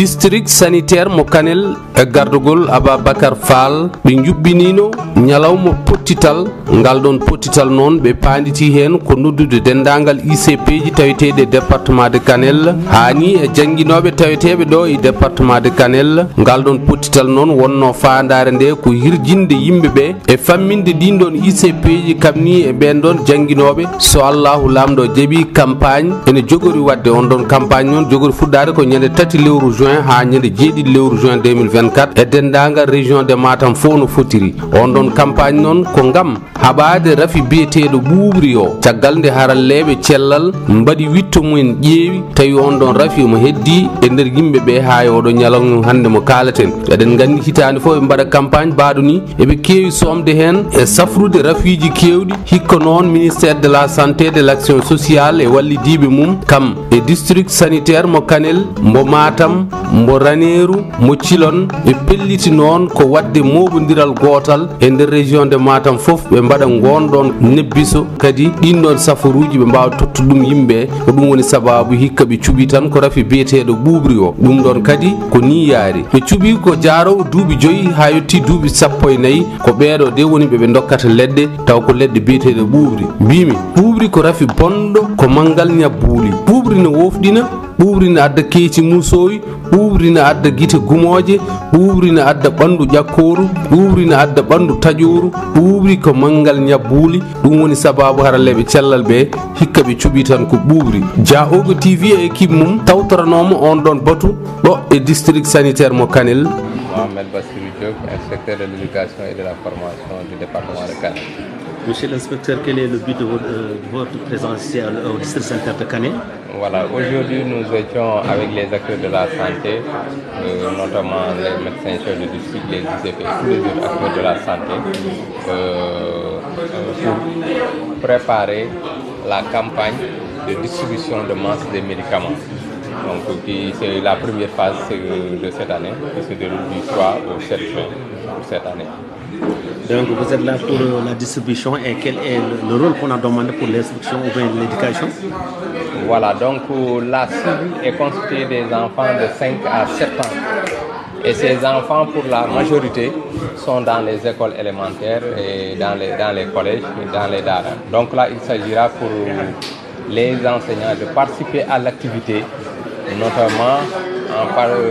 District sanitaire mo Kanel e gardugol Ababacar Fall be jubbinino nyalawmo pottital ngal don pottital non be panditi hen ko noddude dendangal ICP ji tawetede département de Kanel hani e janginobe tawetebe do e département de Kanel ngal don pottital non wonno faandare nde ko hirjinde yimbebe e famminde din don ICP ji kamni e ben don janginobe so Allahu lamdo jebi campagne ene jogori wadde on don campagne non jogori fuddare ko nyande 3 lewru juin ha nyande 7 lewru juin 2024 e dendagal région de Matam fo no fotiri on don campagne non ko ngam habade rafi bietedo buubri o caggal nde harallebe cellal mbadi witto mumen ƴeewi tawi on don rafi mo heddi e nder yimbe be ha odo nyalon hande mo kalaten eden gandi hitande fo be mbada campagne baaduni e be keewi somde hen e safrude rafiji kewdi hikko non ministère de la santé de l'action sociale e wallidibe mum kam e district sanitaire mo Kanel mbo Matam mbo Raneru mo Cilon e pelliti non ko wadde mobodiral gotal e nder région de Matam fof be mbada gondon nebbiso kadi dindon safaruji be mbaaw tottudum yimbe ko dum woni sababu hikka be cubi tan ko rafi beetedo buubri o dum don kadi ko ni yaari be cubi ko jaaro duubi joyi ha yotti duubi sappo e nayi ko beedo de woni be dokkata ledde taw ko ledde beetedo buubri bimi buubri ko rafi bondo ko mangal nyabbuuli buubri no wofdina buubri ne adda keeci musoyi buubri ne adda gite gumoje buubri ne adda bandu jakkoru buubri ne adda bandu tajoru buubri ko mangal nyabbuuli dum woni sababu haralebe cellal be hikka be cubi tan ko buubri Diaogo TV e équipe mum tawtoranomo on don batu do e district sanitaire mo Kanel. Mohamed Bassirou Diop, inspecteur de l'éducation et de la formation du département de Kanel. Monsieur l'inspecteur, quel est le but de votre présence ici au district sanitaire de Kanel? Voilà, aujourd'hui nous étions avec les acteurs de la santé, notamment les médecins chefs de district, les ICP, tous les autres acteurs de la santé, pour préparer la campagne de distribution de masse des médicaments. Donc c'est la première phase de cette année, qui se déroule du 3 au 7 juin pour cette année. Donc vous êtes là pour la distribution et quel est le rôle qu'on a demandé pour l'instruction ou bien l'éducation? Voilà, donc la cible est constituée des enfants de 5 à 7 ans. Et ces enfants, pour la majorité, sont dans les écoles élémentaires et dans les collèges et dans les daara. Donc là, il s'agira pour les enseignants de participer à l'activité, notamment en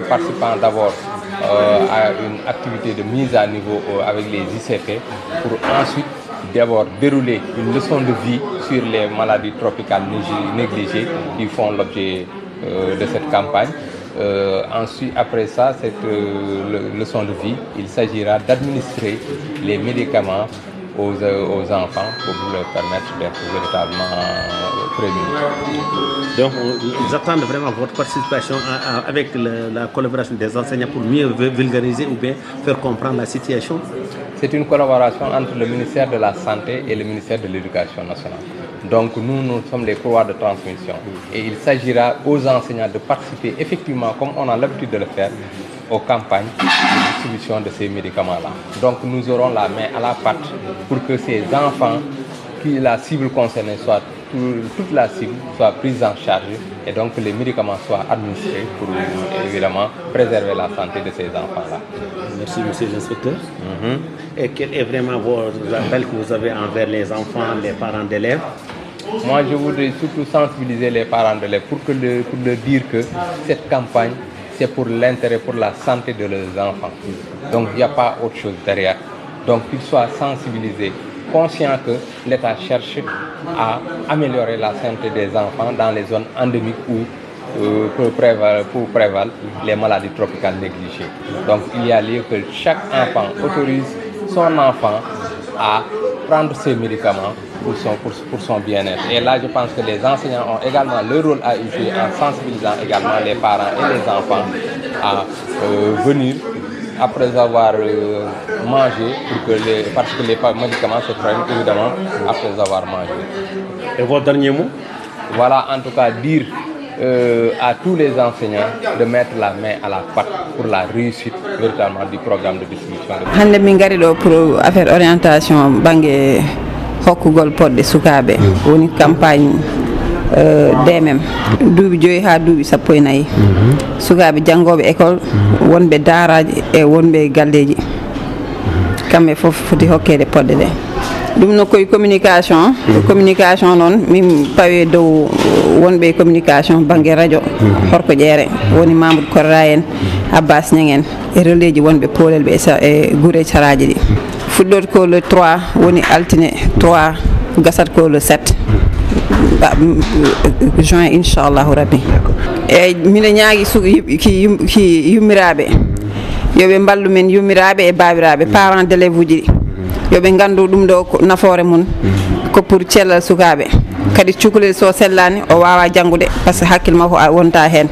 participant d'abord à une activité de mise à niveau avec les ICP pour ensuite d'abord dérouler une leçon de vie sur les maladies tropicales négligées qui font l'objet de cette campagne. Ensuite, après ça, cette leçon de vie, il s'agira d'administrer les médicaments aux enfants pour leur permettre d'être véritablement prévenus. Donc, ils attendent vraiment votre participation avec la collaboration des enseignants pour mieux vulgariser ou bien faire comprendre la situation? C'est une collaboration entre le ministère de la Santé et le ministère de l'Éducation nationale. Donc nous sommes les couloirs de transmission et il s'agira aux enseignants de participer effectivement, comme on a l'habitude de le faire, aux campagnes de distribution de ces médicaments-là. Donc nous aurons la main à la pâte pour que ces enfants, qui la cible concernée soit toute la cible soit prise en charge et donc que les médicaments soient administrés pour évidemment préserver la santé de ces enfants-là. Merci monsieur l'inspecteur. Et quel est vraiment l'appel que vous avez envers les enfants, les parents d'élèves? Moi je voudrais surtout sensibiliser les parents d'élèves pour leur dire que cette campagne c'est pour l'intérêt, pour la santé de leurs enfants. Donc il n'y a pas autre chose derrière. Donc qu'ils soient sensibilisés, conscients que l'État cherche à améliorer la santé des enfants dans les zones endémiques où prévalent les maladies tropicales négligées. Donc il y a lieu que chaque enfant autorise son enfant à prendre ses médicaments pour son bien-être. Et là, je pense que les enseignants ont également leur rôle à jouer en sensibilisant également les parents et les enfants à venir après avoir mangé, parce que les médicaments se prennent évidemment après avoir mangé. Et votre dernier mot? Voilà, en tout cas, dire à tous les enseignants de mettre la main à la pâte pour la réussite véritablement du programme de distribution. Hande min ngari ɗo pour affaire orientation banggue hokkugol podde sukaɓe woni campagne DMM duuɓi 5 ha duuɓi 14 sukaɓe janggoɓe école wonɓe daaraji e wonɓe galleji kamɓe foof foti hokkede podde ɗe ɗum no koye communication communication noon min pawe dow wonɓe communication banggue radio Horko Ƴeere woni Mamadou Korra en Abbas Niang en e relais ji wonɓe Polel ɓe e guure saraji ɗi fuɗɗot ko le 3 woni altine 3 gasat ko le 7 juin inchallahu rabbi eyyi mbiɗa ñaagui ki yummiraɓe yoɓe mballu men yummiraɓe e babiraɓe parents d'élèves uji ɗi yoɓe gandu ɗum ɗo ko nafoore mum ko pour cellal sukaɓe kadi cukalel so sellani o wawa janggude par ce que hakkille makko wonta hen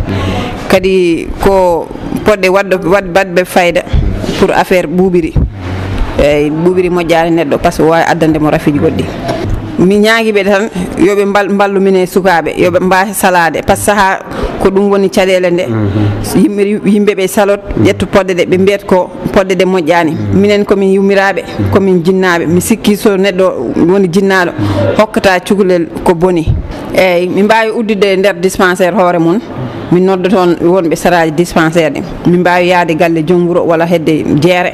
kadi ko podɗe wadɓe fayida pour affaire ɓuuɓiri eyyi ɓuuɓiri moƴƴani neɗɗo par ce que wawi addandemo rafiji goɗɗi mi ñaaguiɓe tan yoɓe mballu min e sukaɓe yoɓe mbawi salade par ce que saaha ko ɗum woni caɗele nde yimɓeɓe salot ƴettu podde ɗe ɓe mbiyat ko podde ɗe moƴƴani minen komin yummiraɓe komin jinnaɓe mi sikki so neɗɗo woni jinnaɗo hokkata cukalel ko boni eyyi min mbawi uddide e nder dispensaire hoore mum min nodda toon wonɓe saraji dispensaire ɗe min mbawi yaade galle Jomburo walla hedde Jeere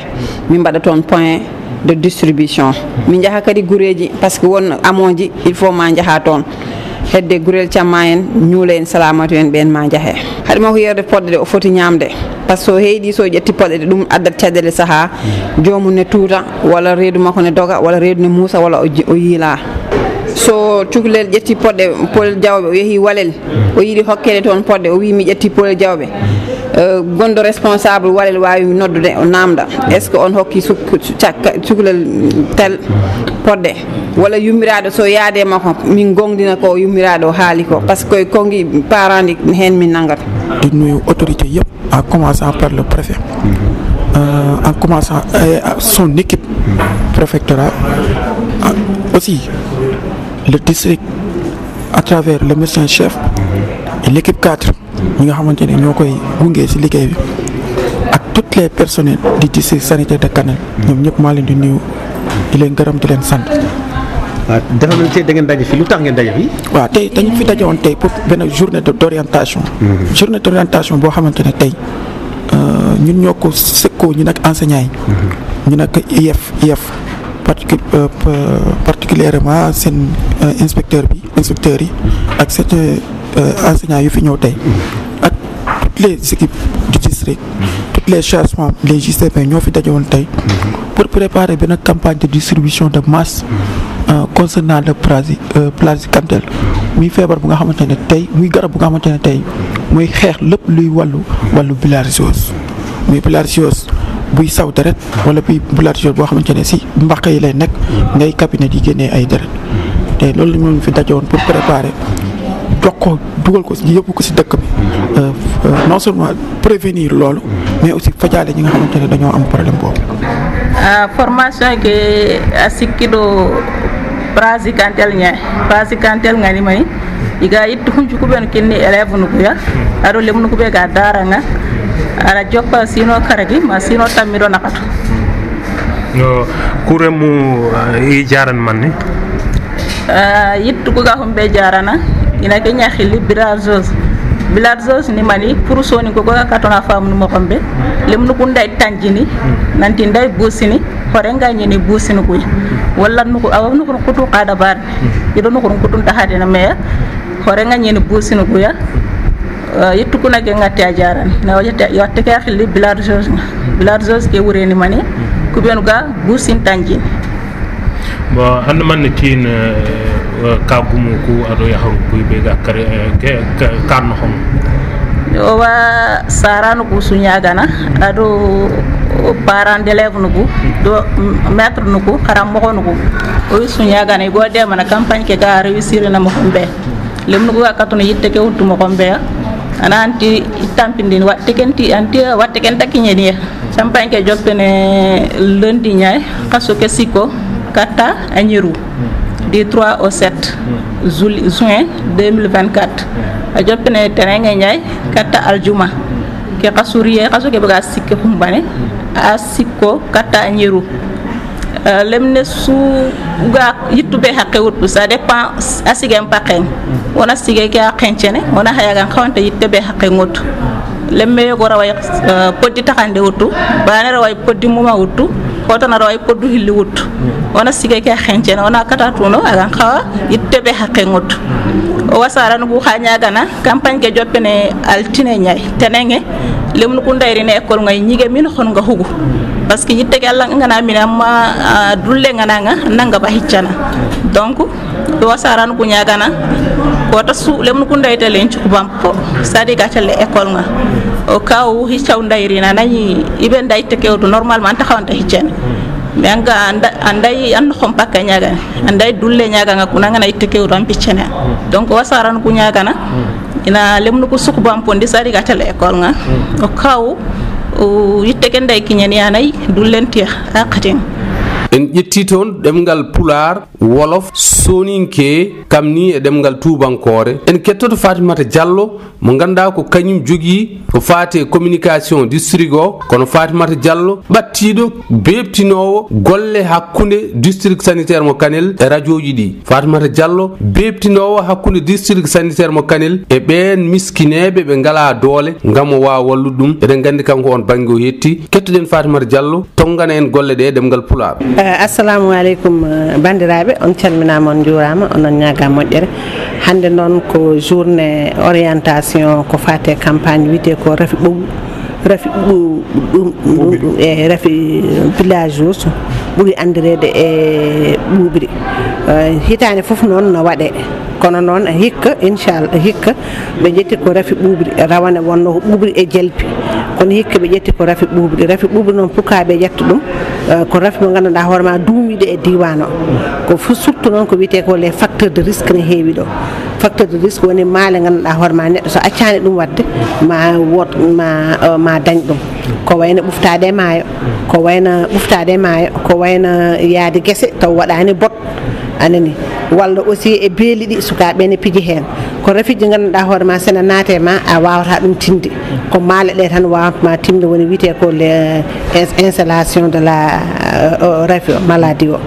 min mbaɗa toon point de distribution min jaaha kadi guureji par ce que won amoji il faut ma jaaha toon hedde gurel Camma en Ñuule en Salamatu en ɓen ma jaahe haɗi mako yerde podde ɗe o foti ñamde par ce que so heeɗi so ƴetti podde ɗe ɗum addat caɗele saaha jomum ne tuuta walla reedu makko ne doga walla reedu ne muusa walla o yiila so cukalel ƴetti podde Polel Diawɓe o yeehi Walel o yiiɗi hokkede toon podde o wi mi ƴetti Polel Diawɓe gondo responsable Walel wawi noddude o namda est ce que on hokki cukalel tel podde walla yummiraɗo so yaade makko min gongdina ko yummiraɗo haali ko par ce que koye kongi parent ɗi hen min nangata di nuyu autorité yëpp en commençant par le préfet en commençant son équipe préfectorale aussi le district à travers le médecin chef et l'équipe 4 ñi nga xamante ne ñoo koy gunge ci liggéey bi ak toutes les personnels du district sanitaire de Kanel ñoom ñëpp maa leen di nuyu di leen gërëm di leen sant. waaw dafa mel ni da ngeen daje fi lu tax ngeen daje fi. waaw tey dañu fi daje woon tey pour benn journée d'orientation. journée d'orientation boo xamante ne tey ñun ñoo ko sëkkoo ñu nag enseignants yi. ñu nag IEF particulièrement seen inspecteurs yi ak seen enseignants yu fi ñëw tey ak toutes les équipes du district toutes les charges les JCP ñoo fi daje woon tey pour préparer benn campagne de distribution de masse concernant le praziquantel muy feebar bu nga xamante ne tey muy garab bu nga xamante ne tey muy xeex lépp luy wàllu bilharziose muy bilharziose buy saw deret wala buy bilharziose boo xamante ne si mbaq yi lay nekk ngay cabinet di génnee ay deret te loolu la ñu fi daje woon pour préparer jox ko dugal ko si yóbbu ko si dëkk bi non seulement prévenir loolu mais aussi fajaale ñi nga xamante ne dañoo am problème boobu. formation ke a sikkiɗo praziquantel ngani mani iga yittu huncukuɓe no kinni élève no kuya aɗo lemnu kuɓe ga daranga aɗa joppa sino karagi ma sino tammiɗo nakato kure mu i jaran manni yittu kuga humɓe jarana ina ke ñahilli bilharziose ni mani pour soni ko goga katona famnumo komɓe lemnu ku nday tanjini nanti nday busini hore gañini busini kuy walla nuko awa nukono kutu kada bar ido nukono kutun tahadina meya hore gañini busini kuya yittu kuna ke ngatti a jarani na watte ke xilli bilharziose ke wureni mani kubenu ga busin tanjini bon hande man kin kagumu ku ado yaharu kuy be ga kare karno hom o wa saranu ku suñagana ado parent d'élève nuku do maître nuku xaram mo nuku o suñagana go de mana campagne ke ga réussir na mo xombe lem nuku ga katuna yitte ke wuttu mo xombe ana anti tampindin watte kenti anti watte ken takiñe ni campagne ke joppene lundi ñay xasso ke siko kata a ñeru du 3 au 7 juin 2024 a joppene tenenge ñay katta aljuma ke kasuriye kaso ke baga sikke kumbane a sikko katta ñeru lemne su ga yittube haqqe wuttu ça dépend asigem paqen wona sige ke a xencene wona hayagan xawante yittube haqqe ngot lemme go raway poddi taxande wuttu bana raway poddi muma wuttu kotana raway poddu hilli wuttu wona sige ke a xencene wona katatuno agan xawa yittube haqqe ngot o wasara no bu xanya gana campagne ke joppene altine ñay tenenge lemnu ku ndayri ne école ngay ñige min xon nga hugu parce que yitte ke Allah ngana mina ma dulle ngana nga nanga ba hiccana donc do wasara no ku ñagana ko ta su lemnu ku ndayte len ci bampo sadi gatale école nga o kaw hiccaw ndayri na nayi ibe ndayte ke do normalement ta xawanta hiccana menga andai an khom pakka nyaga andai dulle nyaga nga kunanga na itte ke ram piccene donc wasaran ku nyaga na ina lemnu ko suku bam pondi sari gatal école nga o kaw o yitte ke nday kinyani anay dullentiya aqatin en ƴetti toon ɗemgal pular wolof soninke kam ni e ɗemgal tubankore en kettoto Fatimata Diallo mo ganduɗa ko kañum jogui ko fate communication district o kono Fatimata Diallo ɓattiɗo bebtinowo golle hakkude district sanitaire mo Kanel e radio ji ɗi Fatimata Diallo bebtinowo hakkude district sanitaire mo Kanel e ɓen miskineɓe ɓe ngala doole gam o wawa wallude ɗum eɗen gandi kanko on banggue o hetti kettoɗen Fatimata Diallo tongana en golle ɗe ɗemgal pular. Assalamu alaikum bandiraɓe on calminama on jurama onon ñaga moƴƴere hande noon ko journée orientation ko fate campagne wiyete ko rafi village uji ɓuuri andirede e ɓuuɓri hitande foof noon no waɗe kono noon hikka inchallah hikka ɓe ƴetti ko rafi ɓuuɓri rawane wonno ko ɓuuɓri e jelpi kono hikka ɓe ƴetti ko rafi ɓuuɓri noon pukaɓe ƴetta ɗum ko rafi mo ganduɗa hoorema duumiɗo e diwan o ko surtout noon ko wiyete ko les facteurs de risque ne heewi ɗo facteur de risque woni maale ganduɗa hoorema neɗɗo so accani ɗum wadde ma dañ ɗum ko wayno ɓuftade e maayo ko wayno yaade guese taw waɗani bot anani walla aussi e beeli ɗi sukaɓe ne piiji hen ko rafiji ganduɗa hoorema sene naate ma a wawata ɗum tinde ko maale ɗe tan wawatma timde woni wiyete ko les installation de la rafi maladie o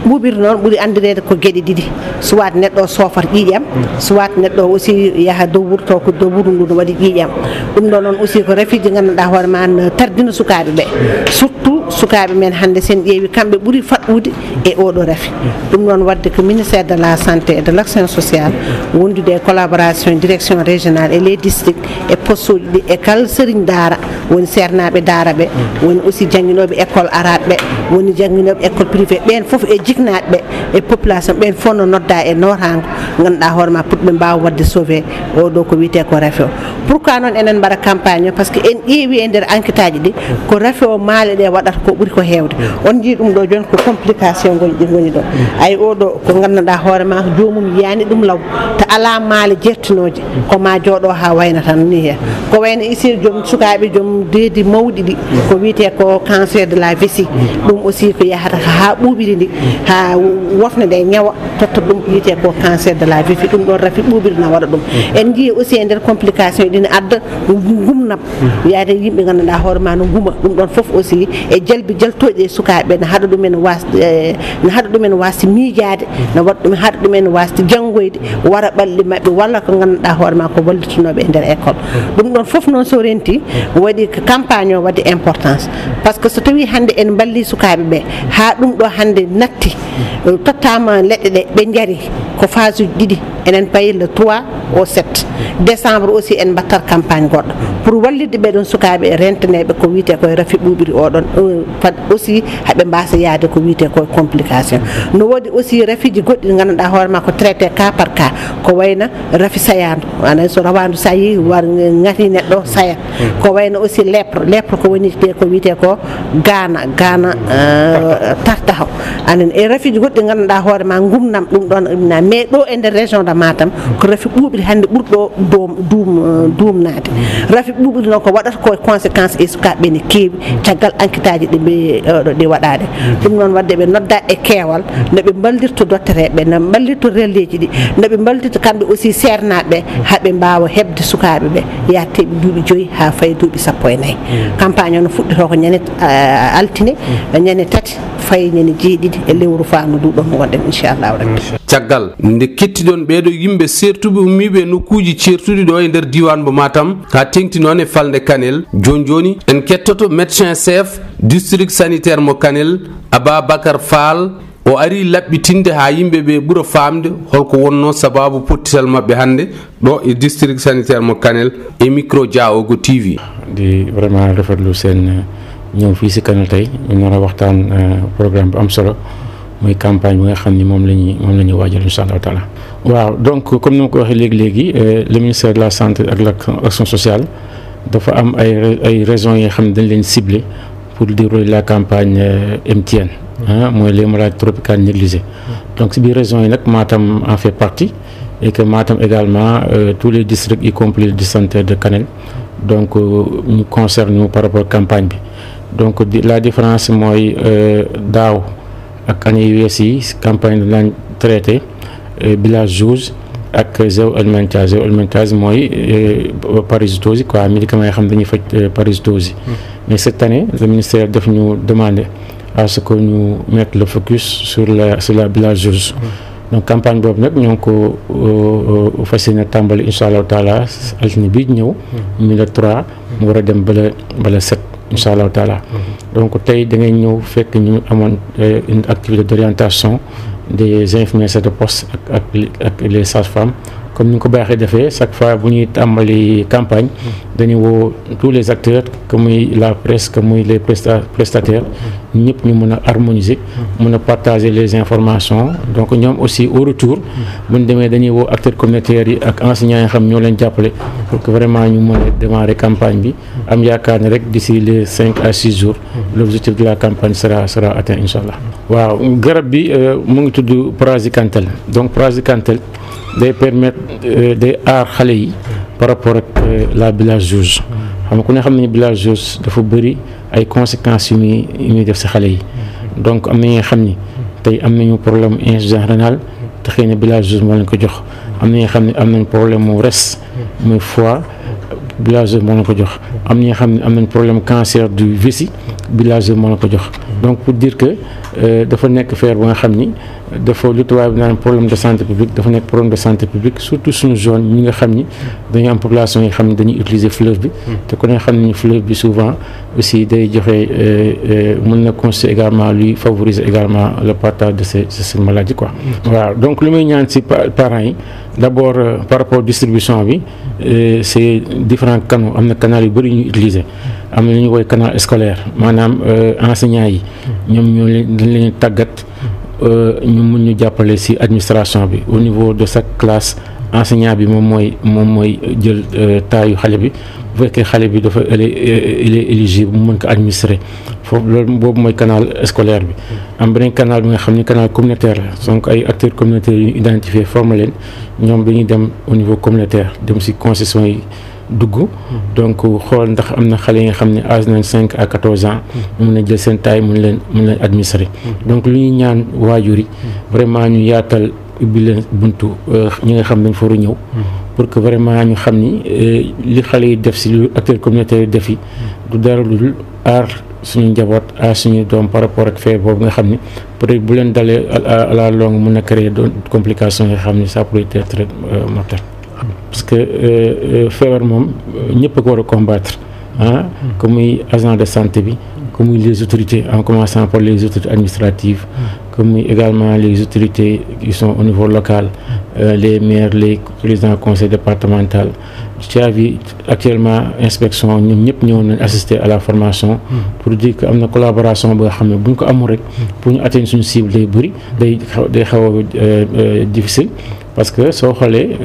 ɓuuɓiri noon ɓuuri andirede ko gueɗe ɗiɗi soit neɗɗo sofata ƴiƴam soit neɗɗo aussi yaaha dow wuuro taw ko dow wuuro ndu no waɗi ƴiƴam ɗum ɗo noon aussi ko rafiji ganduɗa hoorema ne tardina sukaɓe ɓe surtout sukaɓe men hande sen ƴeewi kamɓe ɓuuri faɗɗude e oɗo rafi ɗum noon wadde ko ministère de la santé et de l'action sociale wondude e collaboration direction régionale et les districts e poste uji ɗi e kala sérigne daara woni sernaɓe daara ɓe woni aussi jangguinoɓe école arabe ɓe woni jangguinoɓe école privé ɓen foof e jiknaɓe ɓe e population ɓen fof no nodda e notango ganduɗa hoorema pour ɓe mbawa wadde sauvé oɗo ko wiyete ko rafi o pourquoi noon enen mbaɗa campagne o par ce que en ƴeewi e nder enquête aji ɗi ko rafi o maale ɗe waɗata ko ɓuuri ko hewde on jii ɗum ɗo joni ko complication goji ɗi goni ɗo ay oɗo ko ganduɗa hoorema jomum yiyani ɗum law to ala maale jertinoje koma jooɗo ha wayna tan ni hen ko wayno ici joom sukaɓe joom deedi mawɗi ɗi ko wiyete ko cancer de la vessie ɗum aussi ko yahata ha ɓuuɓiri ndi ha wofne nde ñawa totta ɗum ko wiyete ko cancer de la vessie ɗum ɗon rafi ɓuuɓiri na waɗa ɗum en jii aussi e nder complication ɗine adda gumnam yaade yimɓe ganduɗa hoorema no guma ɗum ɗon foof aussi e jalbi jaltoɗe e sukaɓe ne haɗa ɗumen wasde miijade ne waɗa ɗum haɗa ɗumen wasde janggoyde wara ɓalɗi mabɓe walla ko ganduɗa hoorema ko wallitinoɓe e nder école ɗum ɗon foof noon so renti waɗi campagne o wadde importance par ce que so tawi hande en balli sukaɓe ɓe ha ɗum ɗo hande natti tottama leɗɗe ɗe ɓe jaari ko phase uji ɗiɗi enen payi le 3 au 7 décembre aussi en mbattat campagne goɗɗo pour wallidde ɓeɗon sukaɓe e renteneɓe ko wiyete koye rafi ɓuuɓiri oɗon aussi haɓe mbasa yaade ko wiyete koye complication no woodi aussi rafiji goɗɗi ɗi ganduɗa hoorema ko traité cas par cas ko wayno rafi sayandu ana so rawandu sayi war ngati neɗɗo sayat ko wayno aussi lèpre ko woni ko wiyete ko gana tartaho anen e rafiji goɗɗi ganduɗa hoorema gumnam ɗum ɗon mais ɗo e nder région hoore Matam ko rafi ɓuuɓri hannde ɓurɗo duumnaade rafi ɓuuɓri noon ko waɗata ko conséquence e sukaaɓe ne keewi caggal enquête aji ɗi waɗaade ɗum noon wadde ɓe nodda e keewal no ɓe mballirto dottoreeɓe no mballirto relais ji ɗi no ɓe mballirto kamɓe aussi seernaaɓe ɓe haa ɓe mbaawa heɓde sukaaɓe ɓe yatteɓe duuɓi 5 haa fayi duuɓi 14 campagne o no fuɗɗito ko ñande altine ñande tati fayi ñande jeeɗiɗi e lewru faandu nduɗon gonɗen inchallahu rabbi caggal nde kettiɗon ɓeeɗo yimɓe sertuɓe ummiɓe nokkuji certuɗi ɗo e nder diwan mo Matam ha tengti noon e falde Kanel joni en kettoto médecin chef district sanitaire mo Kanel Ababacar Fall o ari laɓɓitinde ha yimɓeɓe ɓuura famde holko wonno sababu pottital mabɓe hannde ɗo e district sanitaire mo Kanel e micro Diawogo TV di vraiment rafetlu seen ñëw fii si Kanel tey ñu nar a waxtaan programme bu am solo muy campagne bi nga xam ni moom la ñuy waajal incha allah taala. waaw donc comme ni ma ko waxee léegi le ministère de la santé ak l'action sociale dafa am ay raisons yi nga xam ne dañ leen ciblé pour dérouler la campagne MTN mooy les maladies tropicales négligées. donc si biir raisons yi nag Matam en fait partie et que Matam également tous les districts y compris le district sanitaire de Kanel donc ñu concerne par rapport campagne bi donc la différence mooy daaw. ak année yu wees yi campagne lañ traité bilharziose ak zéro alimentage mooy parasitose quoi médicaments yi xam dañuy faj parasitose mais cette année le ministère daf ñu demandé à ce que ñu mettre le focus sur la bilharziose donc campagne boobu nag ñoo ngi ko fas yéene tàmbali incha allahu taala altine bi ñëw mi le 3 mu war a dem bala 7 incha allahu taala donc tey da ngay ñëw fekk ñu amoon une activité d'orientation des infirmiers de poste ak les sages-femmes comme ni nga ko baaxee defee chaque fois bu ñuy tàmbali campagne dañuy woo tous les acteurs que muy la presse que muy les prestataires ñëpp ñu mën a harmoniser mën a partager les informations donc ñoom aussi au retour bu ñu demee dañuy woo acteurs communautaires yi ak enseignants yi xam ñoo leen jàppale pour que vraiment ñu mën a démarrer campagne bi am yaakaar ne rek d'ici les 5 à 6 jours l'objectif de la campagne sera atteint incha allah. waaw garab bi mu ngi tudd praziquantel donc praziquantel day permettre day aar xale yi par rapport ak la bilharziose xam nga ku ne xam nañu bilharziose dafa bëri ay conséquences yu muy def si xale yi donc am na ñi nga xam ni tey am nañu problème insuffisance rénale te xëy na bilharziose moo leen ko jox am na ñi nga xam ne am nañ problème mu res muy foie bilharziose moo leen ko jox am na ñi nga xam ne am nañ problème cancer du vessie bilharziose moo leen ko jox donc pour dire que dafa nekk feer bu nga xam ni dafa lu tubaab bi naan problème de santé publique dafa nekk problème de santé publique surtout suñu zone ñi nga xam ni dañu am population yi xam ni dañuy utiliser fleuve bi te ku ne xam ni fleuve bi souvent aussi day joxe mën na constituer également luy favoriser également le partage de ces maladies quoi. waaw donc lu muy ñaan ci parents yi d'abord par rapport distribution bi c'est différents canaux am na canal yu bëri ñuy utiliser am na lu ñuy woowee canal scolaire maanaam enseignants yi ñoom ñoo leen dañ leen tàggat ñu mun ñu jàppale ci administration bi au niveau de chaque classe enseignant bi moom mooy jël taayu xale bi bu fekkee xale bi dafa il est éligible mu mën ko administrer foofu loolu boobu mooy canal scolaire bi. am beneen canal bi nga xam ni canal communautaire la donc ay acteurs communautaires yu ñu identifié former leen ñoom dañuy dem au niveau communautaire dem ci concession yi dugg donc xool ndax am na xale yi nga xam ne âge nañ 5 à 14 ans mu mën a jël seen taille mun leen administrer donc lu ñuy ñaan waajur yi vraiment ñu yaatal ubbi leen buntu ñi nga xam dañ fa war a ñëw pour que vraiment ñu xam ni li xale yi def ci lu acteur communautaire yi def yi du dara lu dul aar suñu njaboot aar suñu doom par rapport ak feebar boobu nga xam ni peut-être bu leen dalee à la longue mun na créer doon complications yi nga xam ni ça pourrait être très mortel parce que feebar moom ñëpp a ko war a combattre comme muy agent de santé bi comme muy les autorités en commençant par les autorités administratives comme muy également les autorités qui sont au niveau local les maires les présidents conseil départemental ci avis actuellement inspection ñoom ñëpp ñëw nañ assister à la formation pour dire que am na collaboration ba nga xam ne bu ñu ko amul rek pour ñu atteindre suñu cible day bëri day xaw a difficile parce que soo xoolee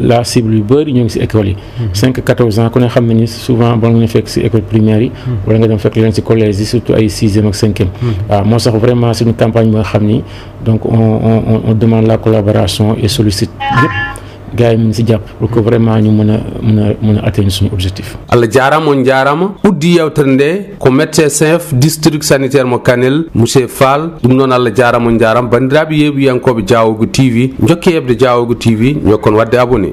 la cible yu bëri ñoo ngi si école yi 5-14 ans ku ne xam ne ni souvent ba nga fekk si école primaire yi wala nga dem fekk leen si collège yi surtout ay 6e ak 5e waaw moo sax vraiment c'est une campagne moo xam ni donc on demande la collaboration et sollicite ñëpp gars yi mën si jàpp pour que vraiment ñu mën a atteindre suñu objectif. Allah jaarama on jaarama uddi yewtere nde ko médecin chef district sanitaire mo Kanel monsieur Fall ɗum noon Allah jaarama on jaarama bandiraɓe yeeɓiyankoɓe Diawogo TV jokki hebde Diawogo TV ñokkon wadde abonné.